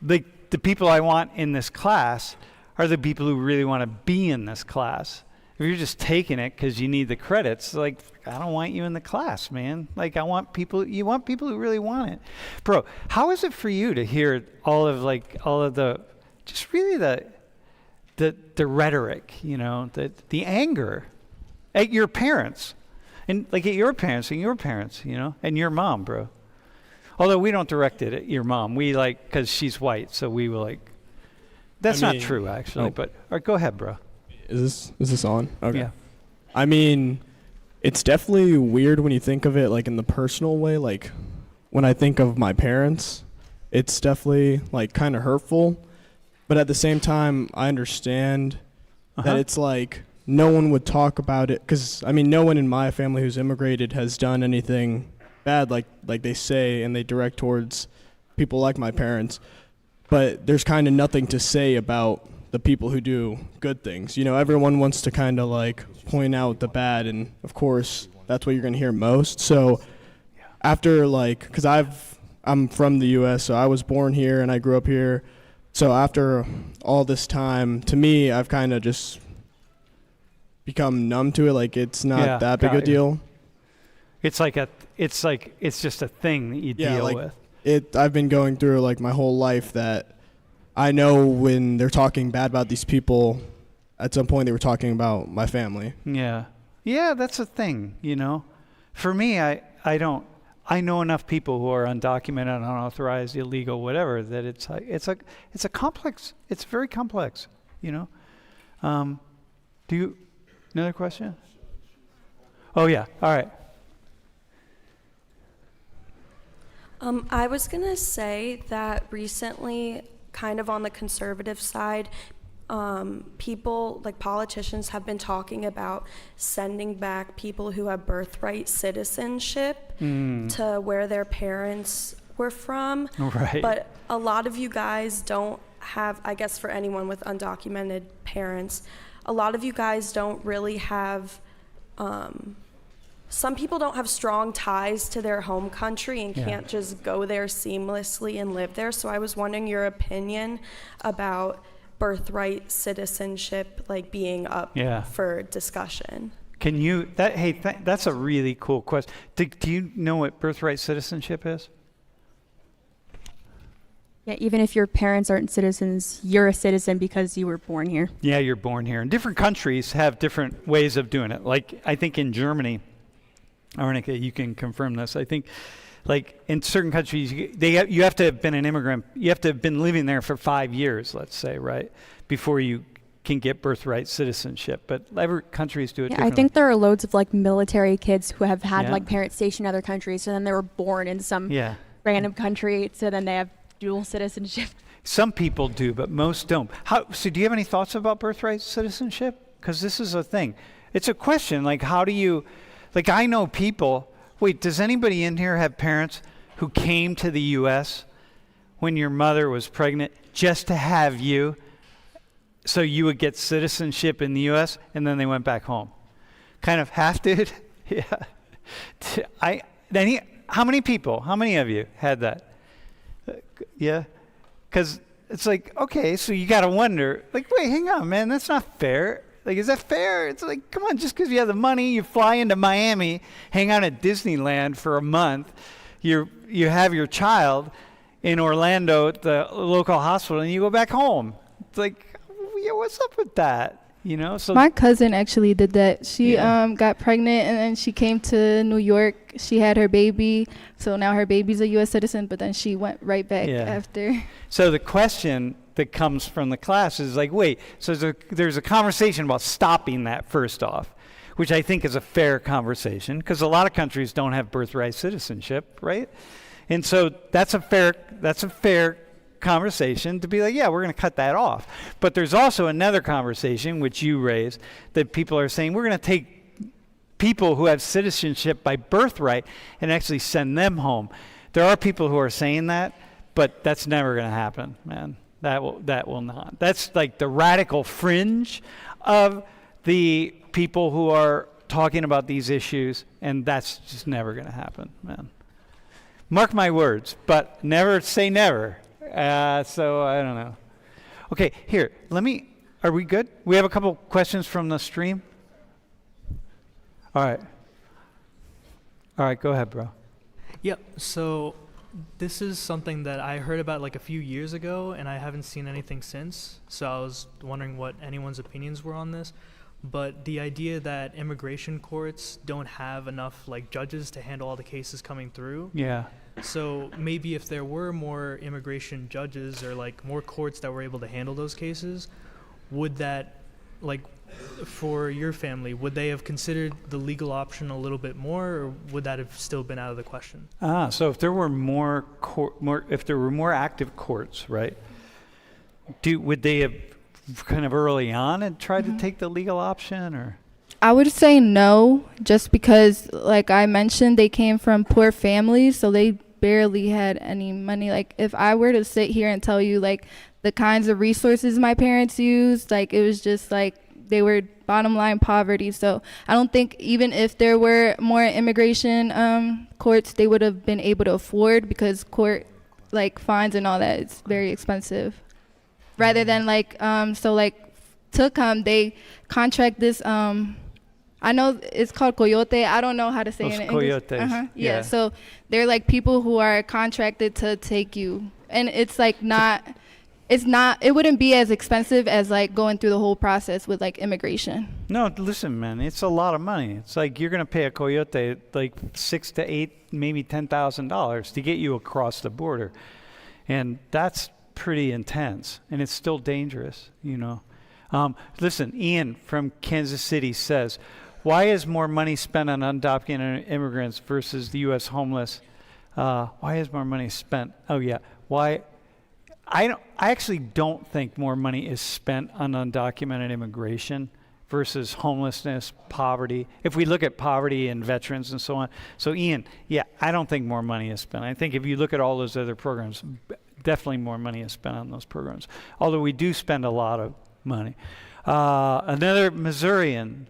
like the people I want in this class are the people who really want to be in this class. If you're just taking it because you need the credits, like, I don't want you in the class, man. Like, you want people who really want it. Bro, how is it for you to hear all of the, just really the rhetoric, the anger at your parents, and like at your parents and your parents, and your mom, bro. Although we don't direct it at your mom. We because she's white, so we will that's not true actually, but all right, go ahead, bro.
Is this on? Okay.
Yeah.
I mean, it's definitely weird when you think of it like in the personal way. Like when I think of my parents, it's definitely like kind of hurtful. But at the same time, I understand that it's like no one would talk about it. Because, no one in my family who's immigrated has done anything bad like they say, and they direct towards people like my parents. But there's kind of nothing to say about the people who do good things. Everyone wants to kind of like point out the bad, and of course that's what you're going to hear most. So after because I'm from the US, so I was born here and I grew up here. So after all this time, to me, I've kind of just become numb to it. Like, it's not that big a deal.
It's it's just a thing that you deal with.
I've been going through like my whole life that I know when they're talking bad about these people, at some point they were talking about my family.
Yeah, that's a thing. For me, I know enough people who are undocumented, unauthorized, illegal, whatever, that it's a complex. It's very complex. Do you another question? Oh yeah. All right.
I was going to say that recently, kind of on the conservative side, people, like politicians, have been talking about sending back people who have birthright citizenship to where their parents we're from.
Right.
But a lot of you guys don't have, I guess for anyone with undocumented parents, a lot of you guys don't really have, some people don't have strong ties to their home country and can't just go there seamlessly and live there. So I was wondering your opinion about birthright citizenship, like being up for discussion.
Can you, that's a really cool question. Do you know what birthright citizenship is?
Yeah, even if your parents aren't citizens, you're a citizen because you were born here.
Yeah, you're born here. And different countries have different ways of doing it. Like, I think in Germany, Arnica, you can confirm this. I think, like, in certain countries, you have to have been an immigrant. You have to have been living there for 5 years, let's say, right, before you can get birthright citizenship. But every countries do it differently.
I think there are loads of, like, military kids who have had, like, parents stationed in other countries, so then they were born in some random country, so then they have dual citizenship.
Some people do, but most don't. So do you have any thoughts about birthright citizenship? Because this is a thing. It's a question, like, how do you, like, I know people, wait, does anybody in here have parents who came to the U.S. when your mother was pregnant just to have you, so you would get citizenship in the U.S., and then they went back home? Kind of half did? Yeah. How many of you had that? Yeah, because it's like, okay, so you got to wonder, like, wait, hang on, man, that's not fair. Like, is that fair? It's like, come on, just because you have the money, you fly into Miami, hang out at Disneyland for a month, you have your child in Orlando at the local hospital, and you go back home. It's like, yeah, what's up with that? You know, so
my cousin actually did that. She got pregnant and then she came to New York. She had her baby, so now her baby's a U.S. citizen. But then she went right back after.
So the question that comes from the class is like, wait. So there's a conversation about stopping that first off, which I think is a fair conversation because a lot of countries don't have birthright citizenship, right? And so that's a fair conversation to be like, yeah, we're going to cut that off. But there's also another conversation, which you raised, that people are saying we're going to take people who have citizenship by birthright and actually send them home. There are people who are saying that, but that's never going to happen, man. That will not. That's like the radical fringe of the people who are talking about these issues, and that's just never going to happen, man. Mark my words, but never say never. So I don't know. Okay, here, are we good? We have a couple questions from the stream. All right, go ahead, bro.
Yep, so this is something that I heard about like a few years ago, and I haven't seen anything since. So I was wondering what anyone's opinions were on this. But the idea that immigration courts don't have enough like judges to handle all the cases coming through.
Yeah.
So maybe if there were more immigration judges or like more courts that were able to handle those cases, would that, like, for your family, would they have considered the legal option a little bit more, or would that have still been out of the question?
So if there were more active courts, right? Would they have kind of early on and tried to take the legal option, or?
I would say no, just because, like I mentioned, they came from poor families, so they barely had any money. Like, if I were to sit here and tell you, like, the kinds of resources my parents used, like, it was just, like, they were bottom line poverty. So I don't think even if there were more immigration courts, they would have been able to afford, because court, like, fines and all that, it's very expensive. Rather than, like, so, like, to come, they contract this, I know it's called coyote. I don't know how to say it in English.
Coyotes.
Yeah, so they're like people who are contracted to take you. And it's like it wouldn't be as expensive as like going through the whole process with like immigration.
No, listen, man, it's a lot of money. It's like you're going to pay a coyote like $6,000 to $8,000, maybe $10,000 to get you across the border. And that's pretty intense, and it's still dangerous, you know. Listen, Ian from Kansas City says, why is more money spent on undocumented immigrants versus the U.S. homeless? Why is more money spent? Oh, yeah. Why? I actually don't think more money is spent on undocumented immigration versus homelessness, poverty. If we look at poverty and veterans and so on. So Ian, yeah, I don't think more money is spent. I think if you look at all those other programs, definitely more money is spent on those programs. Although we do spend a lot of money. Another Missourian,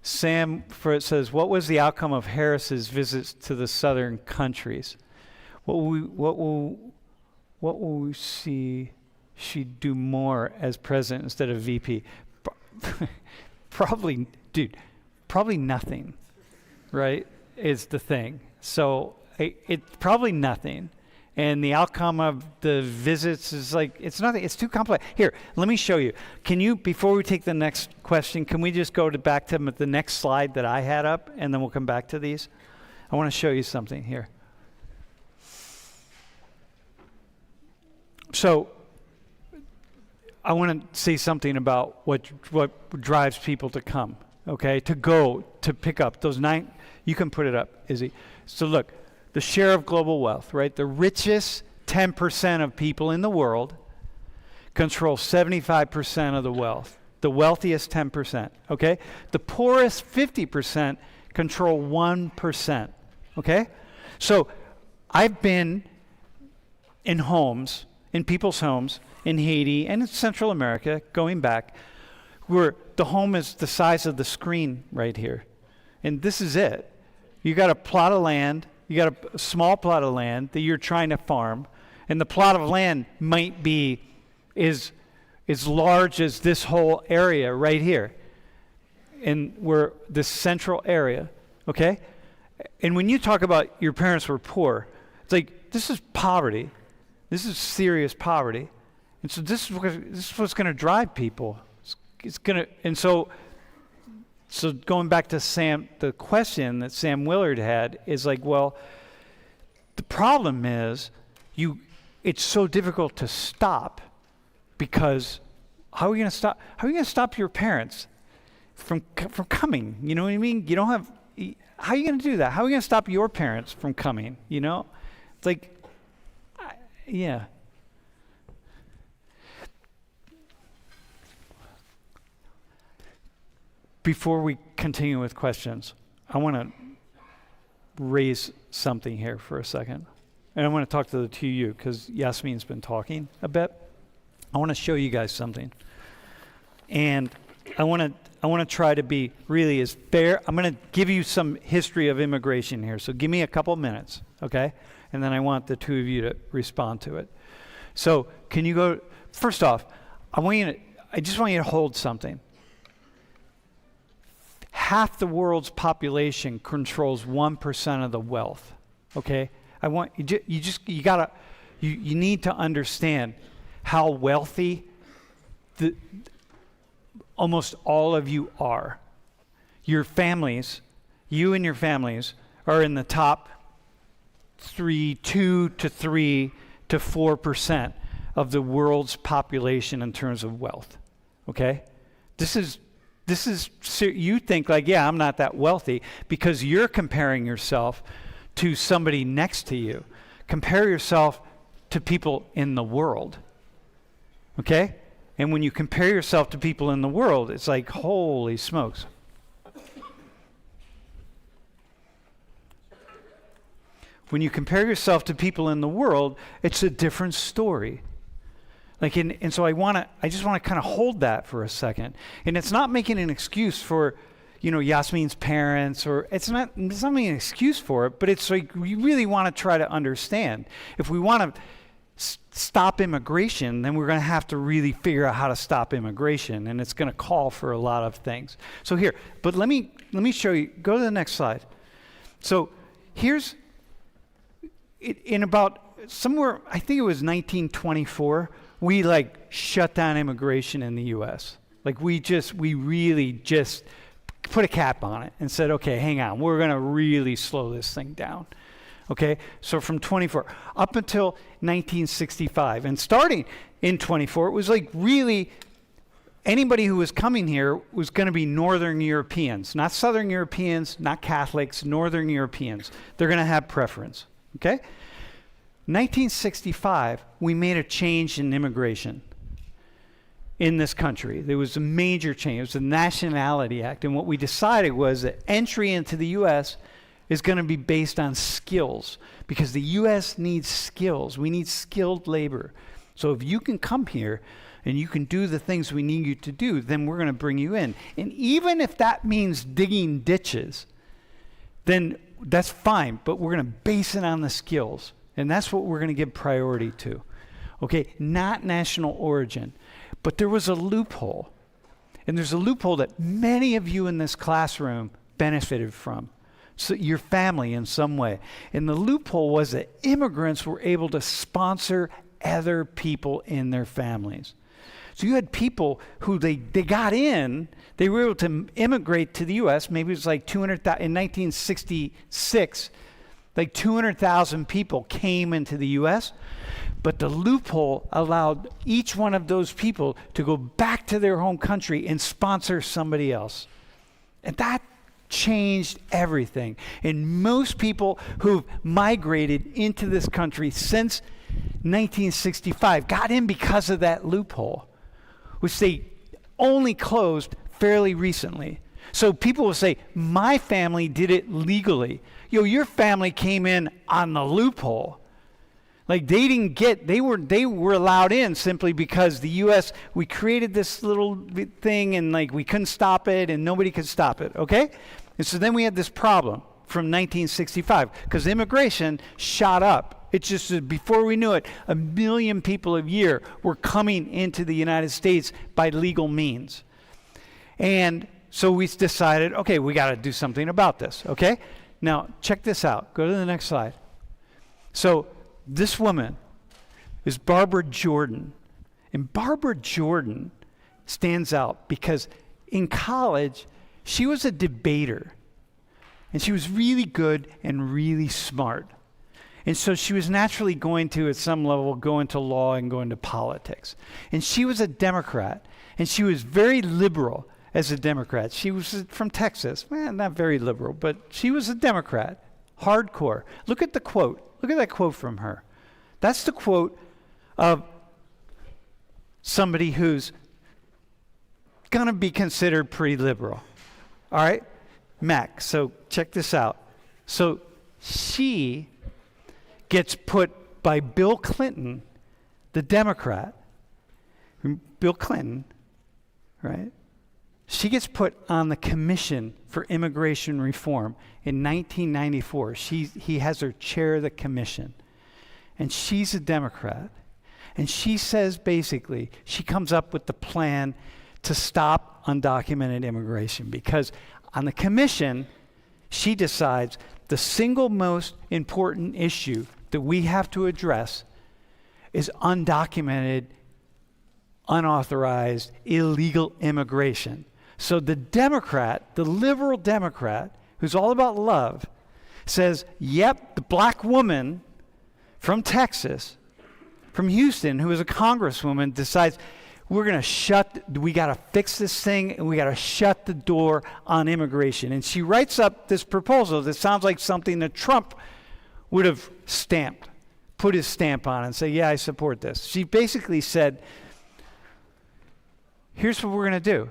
Sam, says, what was the outcome of Harris's visits to the southern countries? What will we see she do more as president instead of VP? Probably nothing, right, is the thing. So it's probably nothing. And the outcome of the visits is like, it's nothing. It's too complex. Here, let me show you. Can you, before we take the next question, can we just go back to the next slide that I had up, and then we'll come back to these? I want to show you something here. So I want to say something about what drives people to come, okay? To go, to pick up those 9, you can put it up, Izzy. So look, the share of global wealth, right? The richest 10% of people in the world control 75% of the wealth. The wealthiest 10%, okay? The poorest 50% control 1%, okay? So I've been in homes, in people's homes, in Haiti and in Central America, going back, where the home is the size of the screen right here. And this is it. You got a plot of land, you got a small plot of land that you're trying to farm, and the plot of land might be as large as this whole area right here. And we're this central area, okay? And when you talk about your parents were poor, it's like, this is poverty. This is serious poverty. And so this is what's going to drive people. It's going to, and so going back to Sam, the question that Sam Willard had is like, well, the problem is it's so difficult to stop, because how are we going to stop? How are you going to stop your parents from coming? You know what I mean? You don't have. How are you going to do that? How are you going to stop your parents from coming? You know, it's like, yeah. Before we continue with questions, I want to raise something here for a second. And I want to talk to the two of you, because Yasmin's been talking a bit. I want to show you guys something. And I want to try to be really as fair. I'm going to give you some history of immigration here. So give me a couple minutes, okay? And then I want the two of you to respond to it. So can you go, first off, I just want you to hold something. Half the world's population controls 1% of the wealth, okay? I want you need to understand how wealthy almost all of you are. Your families, you and your families are in the top 2 to 3 to 4% of the world's population in terms of wealth, okay? This is you think like, yeah, I'm not that wealthy, because you're comparing yourself to somebody next to you. Compare yourself to people in the world, okay? And when you compare yourself to people in the world, it's like, holy smokes. When you compare yourself to people in the world, it's a different story. Like, and so I just want to kind of hold that for a second. And it's not making an excuse for, Yasmin's parents, or it's not making an excuse for it, but it's like we really want to try to understand. If we want to stop immigration, then we're going to have to really figure out how to stop immigration, and it's going to call for a lot of things. So here, but let me show you. Go to the next slide. So here's, in about somewhere, I think it was 1924, we shut down immigration in the U.S. We really just put a cap on it and said, okay, hang on, we're going to really slow this thing down. Okay, so from 24 up until 1965, and starting in 24, it was really anybody who was coming here was going to be Northern Europeans, not Southern Europeans, not Catholics, Northern Europeans. They're going to have preference. Okay. 1965, we made a change in immigration. in this country. There was a major change. It was the Nationality Act. And what we decided was that entry into the U.S. is going to be based on skills, because the U.S. needs skills. We need skilled labor. So if you can come here and you can do the things we need you to do, then we're going to bring you in. And even if that means digging ditches, then that's fine, but we're going to base it on the skills. And that's what we're going to give priority to. Okay, not national origin. But there was a loophole. And there's a loophole that many of you in this classroom benefited from. So your family in some way. And the loophole was that immigrants were able to sponsor other people in their families. So you had people who they got in, they were able to immigrate to the U.S. Maybe it was like 200,000, in 1966, like 200,000 people came into the U.S., but the loophole allowed each one of those people to go back to their home country and sponsor somebody else. And that changed everything. And most people who've migrated into this country since 1965 got in because of that loophole, which they only closed fairly recently. So people will say, my family did it legally. Your family came in on the loophole. Like they were allowed in simply because the U.S., we created this little thing and like we couldn't stop it and nobody could stop it, okay? And so then we had this problem from 1965 because immigration shot up. It's just before we knew it, 1 million people a year were coming into the United States by legal means. And so we decided, okay, we got to do something about this, okay? Now, check this out. Go to the next slide. So this woman is Barbara Jordan. And Barbara Jordan stands out because in college, she was a debater. And she was really good and really smart. And so she was naturally going to, at some level, go into law and go into politics. And she was a Democrat. And she was very liberal as a Democrat. She was from Texas. Well, not very liberal, but she was a Democrat. Hardcore. Look at the quote. Look at that quote from her. That's the quote of somebody who's going to be considered pretty liberal. All right? Mac, so check this out. So she gets put by Bill Clinton, the Democrat, Bill Clinton, right? She gets put on the Commission for Immigration Reform in 1994. He has her chair the commission. And she's a Democrat. And she says basically, she comes up with the plan to stop undocumented immigration because on the commission, she decides the single most important issue that we have to address is undocumented, unauthorized, illegal immigration. So the Democrat, the liberal Democrat, who's all about love, says, yep, the black woman from Texas, from Houston, who is a congresswoman, decides we got to fix this thing and we got to shut the door on immigration. And she writes up this proposal that sounds like something that Trump would have put his stamp on and say, yeah, I support this. She basically said, here's what we're going to do.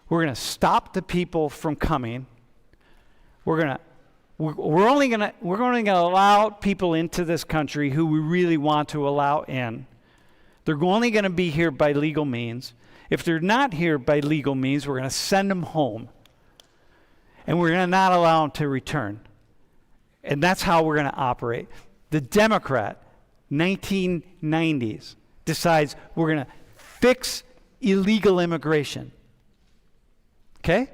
We're going to stop the people from coming. We're only going to allow people into this country who we really want to allow in. They're only going to be here by legal means. If they're not here by legal means, we're going to send them home. And we're going to not allow them to return. And that's how we're going to operate. The Democrat, 1990s, decides we're going to fix illegal immigration. Okay?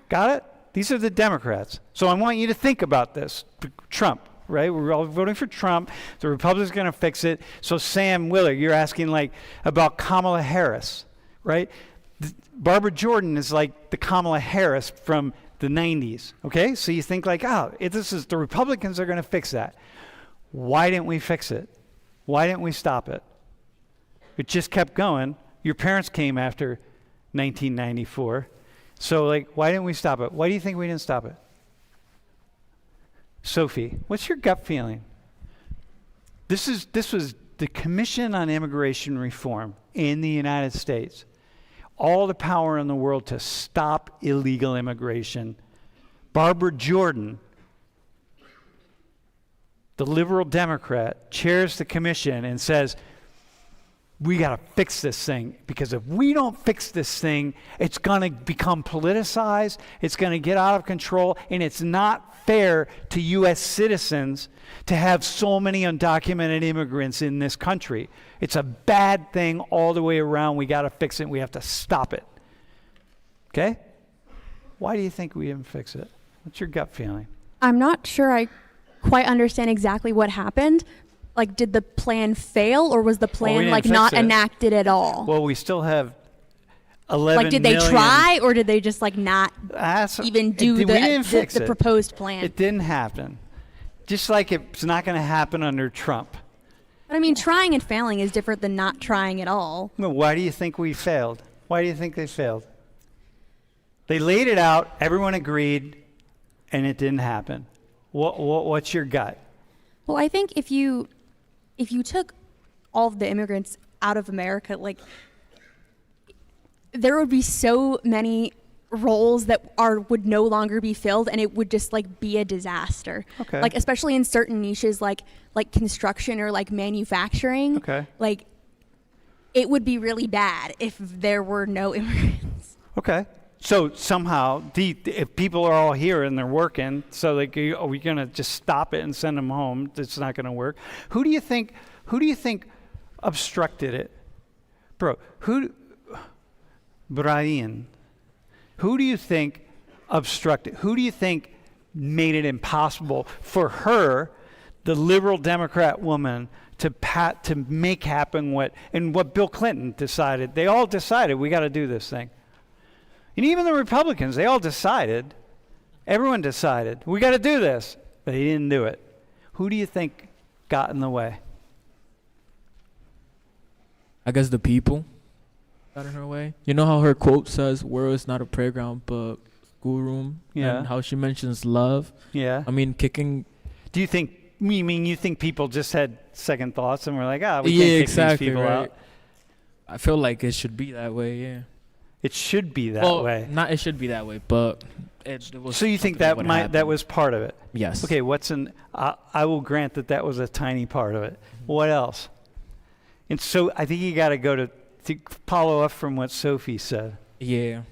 Got it? These are the Democrats. So I want you to think about this. Trump, right? We're all voting for Trump. The Republicans are going to fix it. So Sam Willard, you're asking like about Kamala Harris, right? Barbara Jordan is like the Kamala Harris from the 90s, okay? So you think like, the Republicans are going to fix that. Why didn't we fix it? Why didn't we stop it? It just kept going. Your parents came after 1994. So like, why didn't we stop it? Why do you think we didn't stop it? Sophie, what's your gut feeling? This was the Commission on Immigration Reform in the United States all the power in the world to stop illegal immigration. Barbara Jordan, the liberal Democrat, chairs the commission and says, we got to fix this thing, because if we don't fix this thing, it's going to become politicized, it's going to get out of control, and it's not fair to U.S. citizens to have so many undocumented immigrants in this country. It's a bad thing all the way around. We got to fix it. We have to stop it. Okay? Why do you think we didn't fix it? What's your gut feeling?
I'm not sure I quite understand exactly what happened. Like, did the plan fail, or was the plan like not enacted at all?
Well, we still have 11
like, did they
million.
Try, or did they just like not even do the proposed plan?
It didn't happen. Just like it's not going to happen under Trump.
But I mean, trying and failing is different than not trying at all.
Well, why do you think we failed? Why do you think they failed? They laid it out, everyone agreed, and it didn't happen. What's your gut?
Well, I think if you took all of the immigrants out of America, like, there would be so many roles that would no longer be filled, and it would just like be a disaster.
Okay.
Like, especially in certain niches like construction or like manufacturing.
Okay.
Like, it would be really bad if there were no immigrants.
Okay. So somehow, if people are all here and they're working, so like, are we going to just stop it and send them home? It's not going to work. Who do you think obstructed it? Brian, who do you think obstructed? Who do you think made it impossible for her, the liberal Democrat woman, to make happen what Bill Clinton decided? They all decided, we got to do this thing. And even the Republicans, they all decided, everyone decided, we got to do this. But they didn't do it. Who do you think got in the way?
I guess the people got in her way. You know how her quote says, "World is not a playground, but schoolroom."
Yeah.
And how she mentions love.
Yeah.
I mean, kicking.
Do you think? You think people just had second thoughts and were like, we
yeah,
can't
exactly,
kick these people
right.
out?
I feel like it should be that way. Yeah.
It should be that way.
Not it should be that way, but it was.
So you think that was part of it?
Yes.
Okay. I will grant that was a tiny part of it. What else? And so I think you got to go to follow up from what Sophie said.
Yeah.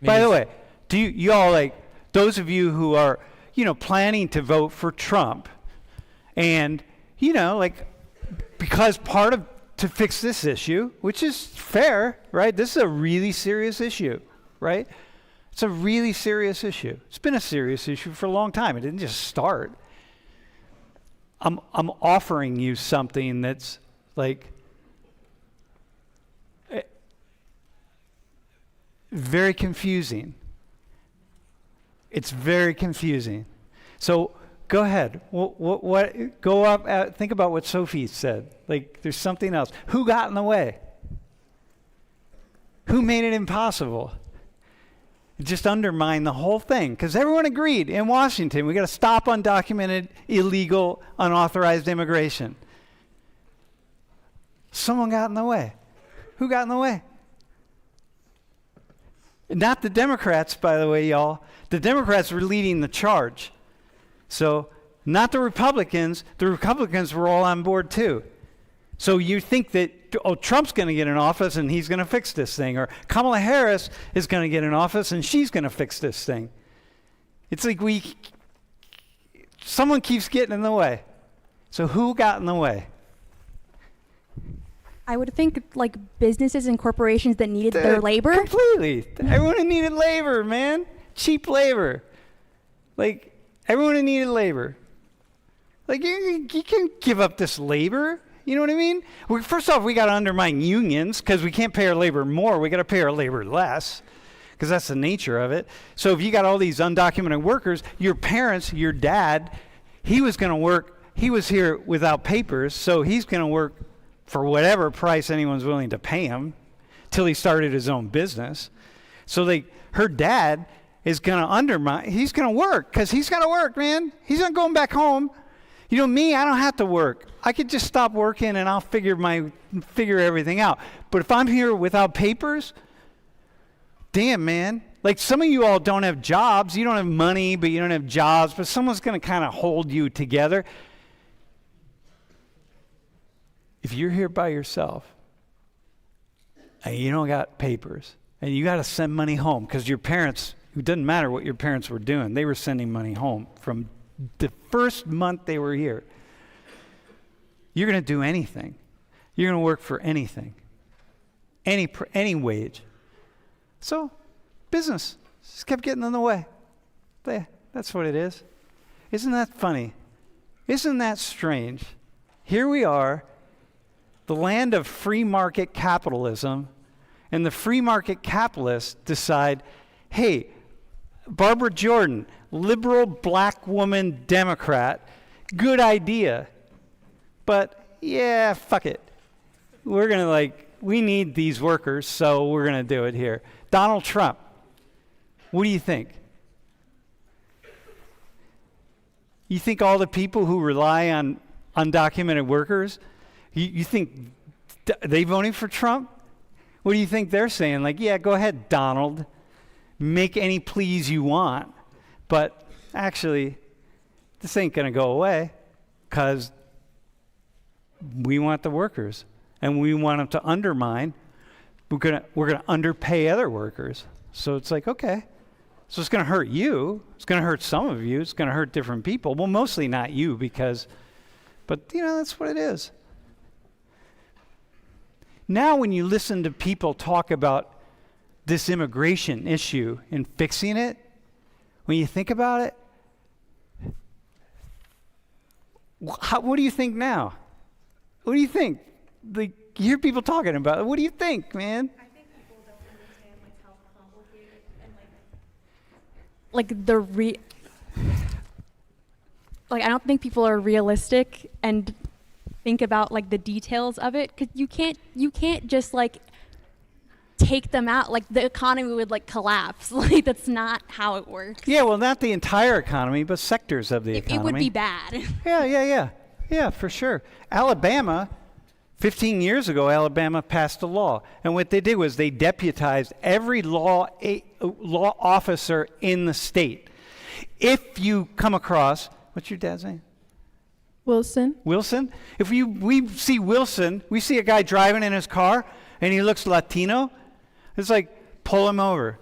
By the way, do you all, like, those of you who are, planning to vote for Trump, and, because to fix this issue, which is fair, right? This is a really serious issue, right? It's a really serious issue. It's been a serious issue for a long time. It didn't just start. I'm offering you something that's like very confusing. It's very confusing. So go ahead. What? Go up. Think about what Sophie said. Like, there's something else. Who got in the way? Who made it impossible? It just undermined the whole thing, because everyone agreed in Washington, we got to stop undocumented, illegal, unauthorized immigration. Someone got in the way. Who got in the way? Not the Democrats, by the way, y'all. The Democrats were leading the charge. So, not the Republicans. The Republicans were all on board too. So you think that, Trump's going to get in office and he's going to fix this thing, or Kamala Harris is going to get in office and she's going to fix this thing. It's like someone keeps getting in the way. So who got in the way?
I would think like businesses and corporations that needed their labor.
Completely. Everyone needed labor, man. Cheap labor. Like, everyone needed labor. Like, you can give up this labor. You know what I mean? First off, we got to undermine unions, because we can't pay our labor more. We got to pay our labor less, because that's the nature of it. So if you got all these undocumented workers, your parents, your dad, he was going to work. He was here without papers, so he's going to work for whatever price anyone's willing to pay him till he started his own business. So her dad is going to undermine. He's going to work, because he's got to work, man. He's not going back home. You know, me, I don't have to work. I could just stop working and I'll figure everything out. But if I'm here without papers, damn, man. Like, some of you all don't have jobs. You don't have money, but you don't have jobs. But someone's going to kind of hold you together. If you're here by yourself and you don't got papers and you got to send money home because your parents, it doesn't matter what your parents were doing, they were sending money home from the first month they were here. You're going to do anything. You're going to work for anything, any wage. So business just kept getting in the way. That's what it is. Isn't that funny? Isn't that strange? Here we are, the land of free market capitalism, and the free market capitalists decide, hey, Barbara Jordan, liberal black woman Democrat, good idea. But yeah, fuck it. We're going to we need these workers, so we're going to do it here. Donald Trump, what do you think? You think all the people who rely on undocumented workers, you think they voting for Trump? What do you think they're saying? Like, yeah, go ahead, Donald. Make any pleas you want. But actually, this ain't going to go away because we want the workers. And we want them to undermine. We're gonna underpay other workers. So it's like, okay. So it's going to hurt you. It's going to hurt some of you. It's going to hurt different people. Well, mostly not you but that's what it is. Now when you listen to people talk about this immigration issue and fixing it, when you think about it, what do you think now? What do you think? You hear people talking about it. What do you think, man?
I think people don't understand how complicated and I don't think people are realistic and think about the details of it, because you can't just take them out. The economy would collapse. That's not how it works.
Yeah, well, not the entire economy, but sectors of the economy.
It would be bad.
Yeah, for sure. Alabama, 15 years ago, Alabama passed a law, and what they did was they deputized every law officer in the state. If you come across, what's your dad's name? Wilson? If we see Wilson, we see a guy driving in his car, and he looks Latino, it's like, pull him over.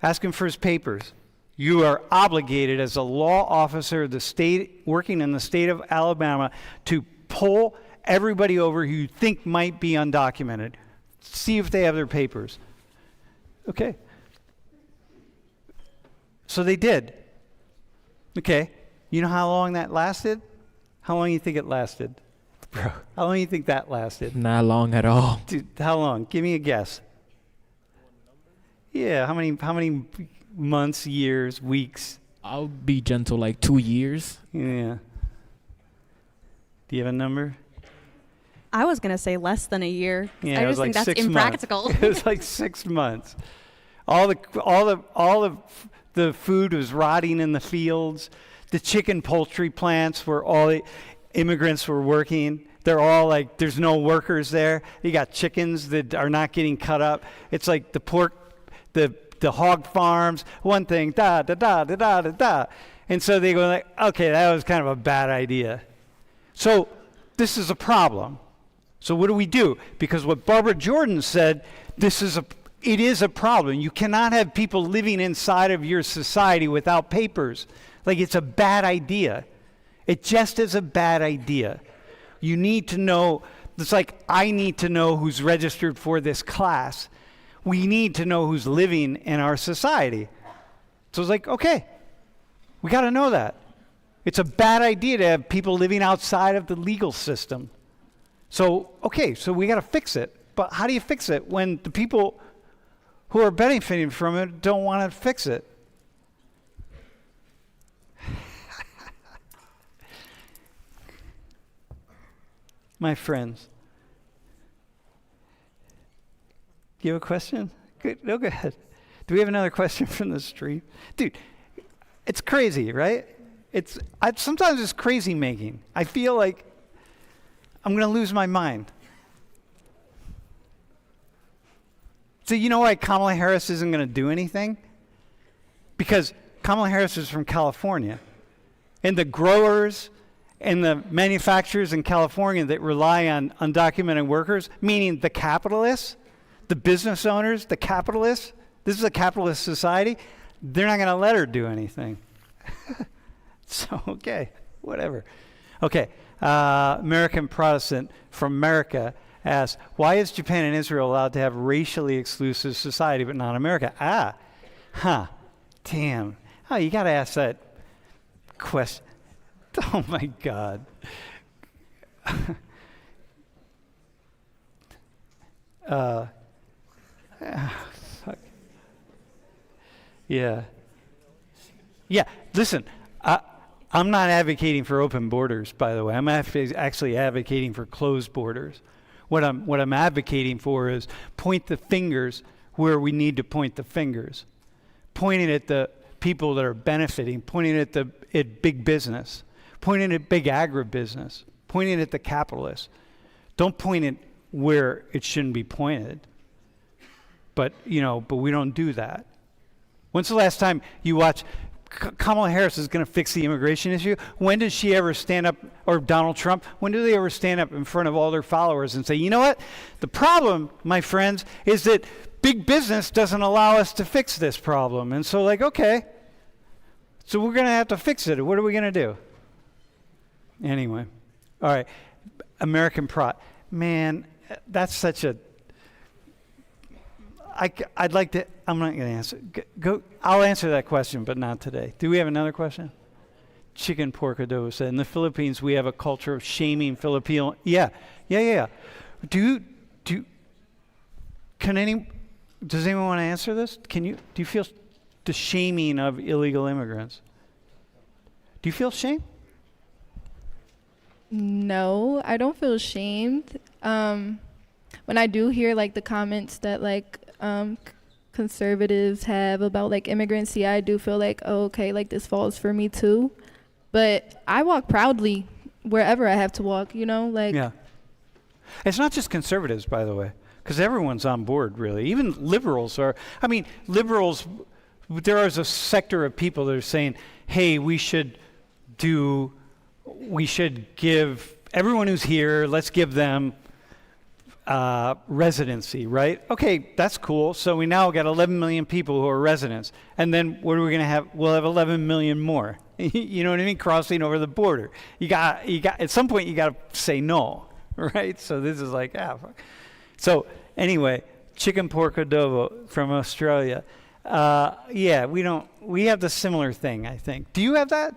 Ask him for his papers. You are obligated as a law officer of the state, working in the state of Alabama, to pull everybody over who you think might be undocumented. See if they have their papers. Okay. So they did. Okay. You know how long that lasted? How long do you think it lasted? Bro, how long do you think that lasted?
Not long at all.
Dude, how long? Give me a guess. Yeah, how many months, years, weeks?
I'll be gentle, 2 years.
Yeah. Do you have a number?
I was gonna say less than a year.
Yeah,
I
it was
just think that's
6
impractical.
months. It was 6 months. All the food was rotting in the fields. The chicken poultry plants where all the immigrants were working, they're all there's no workers there. You got chickens that are not getting cut up. It's like the pork, the hog farms, one thing, da da da da da da da. And so they go okay, that was kind of a bad idea. So this is a problem. So what do we do? Because what Barbara Jordan said, it is a problem. You cannot have people living inside of your society without papers. It's a bad idea. It just is a bad idea. You need to know, it's I need to know who's registered for this class. We need to know who's living in our society. So it's okay, we got to know that. It's a bad idea to have people living outside of the legal system. So we got to fix it. But how do you fix it when the people who are benefiting from it don't want to fix it? My friends, do you have a question? Good. No, go ahead. Do we have another question from the street? Dude, it's crazy, right? Sometimes it's crazy making. I feel like I'm going to lose my mind. So you know why Kamala Harris isn't going to do anything? Because Kamala Harris is from California. And the growers and the manufacturers in California that rely on undocumented workers, meaning the capitalists, the business owners, the capitalists, this is a capitalist society, they're not going to let her do anything. So, okay, whatever. Okay, American Protestant from America asks, why is Japan and Israel allowed to have racially exclusive society but not America? Damn. Oh, you got to ask that question. Oh, my God. Fuck. Yeah. Yeah, listen, I'm not advocating for open borders, by the way. I'm actually advocating for closed borders. What I'm advocating for is point the fingers where we need to point the fingers. Pointing at the people that are benefiting, pointing at big business, pointing at big agribusiness, pointing at the capitalists. Don't point it where it shouldn't be pointed. But we don't do that. When's the last time you watch Kamala Harris is going to fix the immigration issue? When does she ever stand up, or Donald Trump, when do they ever stand up in front of all their followers and say, you know what? The problem, my friends, is that big business doesn't allow us to fix this problem. And so okay, so we're going to have to fix it. What are we going to do? Anyway, all right, American Prot. Man, that's such a... I'd like to... I'm not going to answer. I'll answer that question, but not today. Do we have another question? Chicken pork adobo said, in the Philippines, we have a culture of shaming Filipino... Yeah. Does anyone want to answer this? Do you feel the shaming of illegal immigrants? Do you feel shame?
No, I don't feel shamed. When I do hear the comments that conservatives have about immigrants, I do feel this falls for me too. But I walk proudly wherever I have to walk,
Yeah. It's not just conservatives, by the way, because everyone's on board, really. Even liberals are. Liberals, there is a sector of people that are saying, hey, we should give everyone who's here, let's give them residency, right? Okay, that's cool. So we now got 11 million people who are residents. And then what are we going to have? We'll have 11 million more. You know what I mean? Crossing over the border. You got at some point you got to say no, right? So this is fuck. So anyway, chicken pork adobo from Australia. Yeah, we have the similar thing, I think. Do you have that?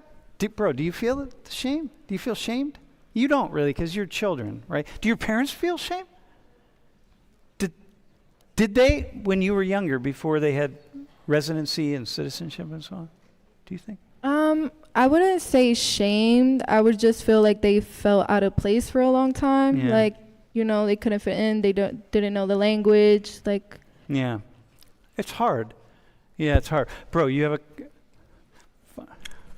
Bro, do you feel the shame? Do you feel shamed? You don't really, because you're children, right? Do your parents feel shame? Did they, when you were younger, before they had residency and citizenship and so on? Do you think?
I wouldn't say shamed. I would just feel like they felt out of place for a long time.
Yeah.
They couldn't fit in. They didn't know the language.
Yeah. It's hard. Yeah, it's hard. Bro, you have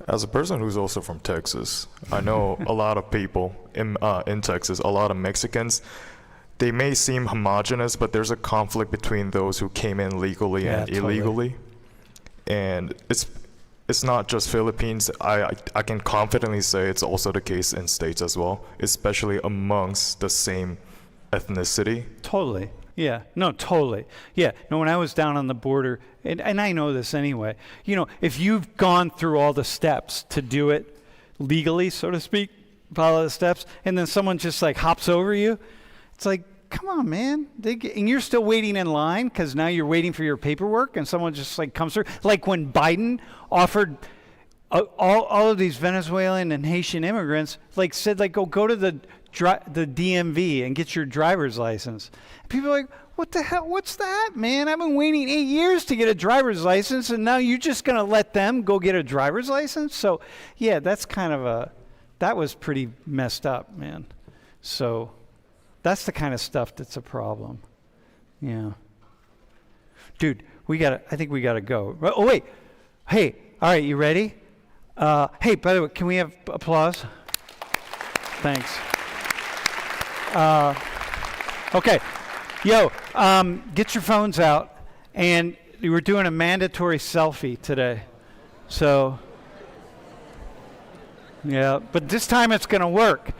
As a person who's also from Texas, I know a lot of people in Texas, a lot of Mexicans. They may seem homogenous, but there's a conflict between those who came in legally and illegally. And it's not just Philippines. I can confidently say it's also the case in states as well, especially amongst the same ethnicity.
Totally. Yeah. No, totally. Yeah. No, when I was down on the border, and I know this anyway, if you've gone through all the steps to do it legally, so to speak, follow the steps, and then someone just hops over you, it's come on, man. And you're still waiting in line because now you're waiting for your paperwork and someone just comes through. Like when Biden offered all of these Venezuelan and Haitian immigrants, said, go to the DMV and get your driver's license. And people are like, what the hell? What's that, man? I've been waiting 8 years to get a driver's license and now you're just going to let them go get a driver's license? So, yeah, that's that was pretty messed up, man. So... that's the kind of stuff that's a problem. Yeah. Dude, I think we gotta go. Oh, wait. Hey, all right, you ready? Hey, by the way, can we have applause? Thanks. Okay. Yo, get your phones out. And we're doing a mandatory selfie today. So, yeah, but this time it's going to work.